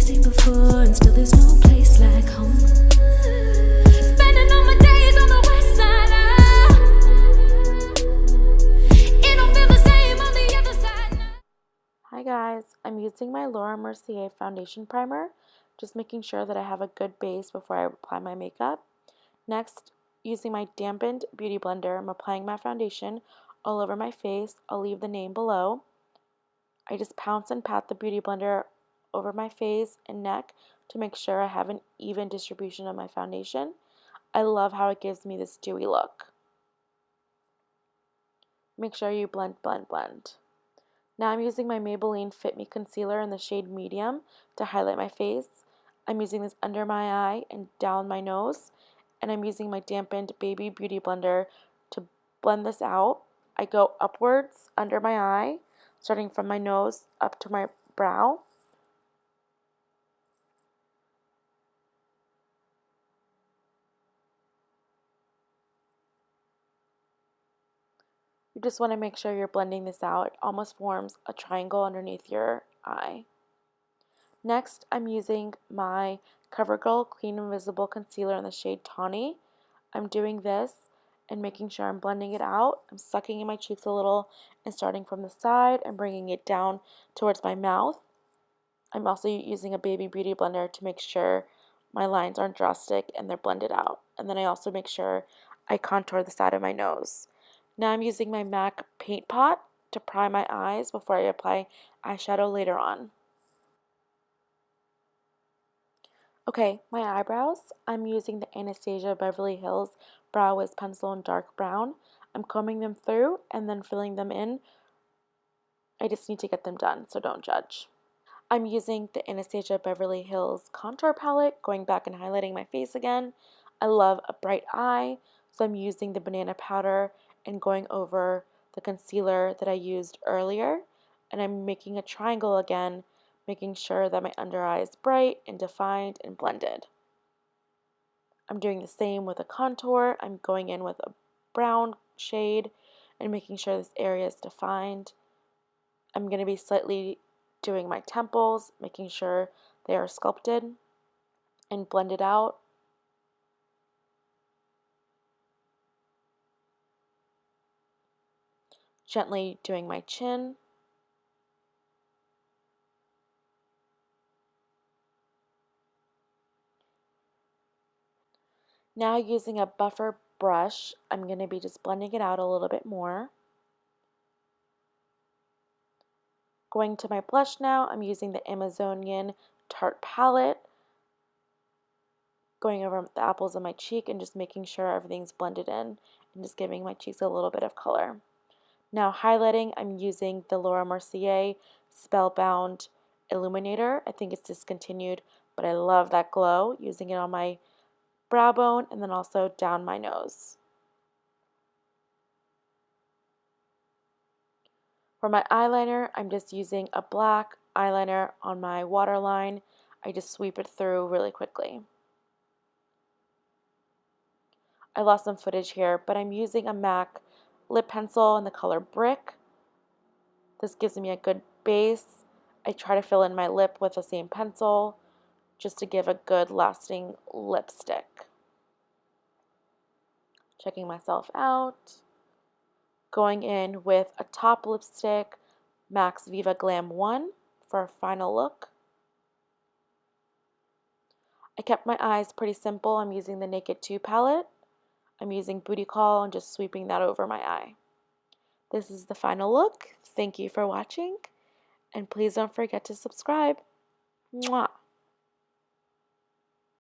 the same before, and still there's no place like home. Spending all my days on the west side. It don't feel the same on the other side now. Hi guys, I'm using my Mercier foundation primer, just making sure that I have a good base before I apply my makeup. Next, using my dampened beauty blender, I'm applying my foundation all over my face. I'll leave the name below. I just pounce and pat the beauty blender over my face and neck to make sure I have an even distribution of my foundation. I love how it gives me this dewy look. Make sure you blend, blend, blend. Now I'm using my Maybelline Fit Me Concealer in the shade Medium to highlight my face. I'm using this under my eye and down my nose. And I'm using my dampened Baby Beauty Blender to blend this out. I go upwards under my eye, starting from my nose up to my brow. You just want to make sure you're blending this out. It almost forms a triangle underneath your eye. Next, I'm using my Covergirl Clean Invisible Concealer in the shade Tawny. I'm doing this and making sure I'm blending it out. I'm sucking in my cheeks a little and starting from the side and bringing it down towards my mouth. I'm also using a baby beauty blender to make sure my lines aren't drastic and they're blended out. And then I also make sure I contour the side of my nose. Now I'm using my MAC paint pot to prime my eyes before I apply eyeshadow later on. Okay, my eyebrows. I'm using the Anastasia Beverly Hills Brow Wiz Pencil in dark brown. I'm combing them through and then filling them in. I just need to get them done, so don't judge. I'm using the Anastasia Beverly Hills Contour Palette, going back and highlighting my face again. I love a bright eye, so I'm using the banana powder and going over the concealer that I used earlier. And I'm making a triangle again, making sure that my under eye is bright and defined and blended. I'm doing the same with a contour. I'm going in with a brown shade and making sure this area is defined. I'm going to be slightly doing my temples, making sure they are sculpted and blended out. Gently doing my chin. Now using a buffer brush, I'm going to be just blending it out a little bit more. Going to my blush now, I'm using the Amazonian Tarte palette. Going over the apples of my cheek and just making sure everything's blended in and just giving my cheeks a little bit of color. Now highlighting, I'm using the Mercier Spellbound Illuminator. I think it's discontinued, but I love that glow, using it on my brow bone and then also down my nose. For my eyeliner, I'm just using a black eyeliner on my waterline. I just sweep it through really quickly. I lost some footage here, but I'm using a MAC lip pencil in the color Brick. This gives me a good base. I try to fill in my lip with the same pencil just to give a good lasting lipstick. Checking myself out. Going in with a top lipstick, MAC's Viva Glam I for a final look. I kept my eyes pretty simple. I'm using the Naked 2 palette. I'm using Booty Call and just sweeping that over my eye. This is the final look. Thank you for watching, and please don't forget to subscribe. Mwah!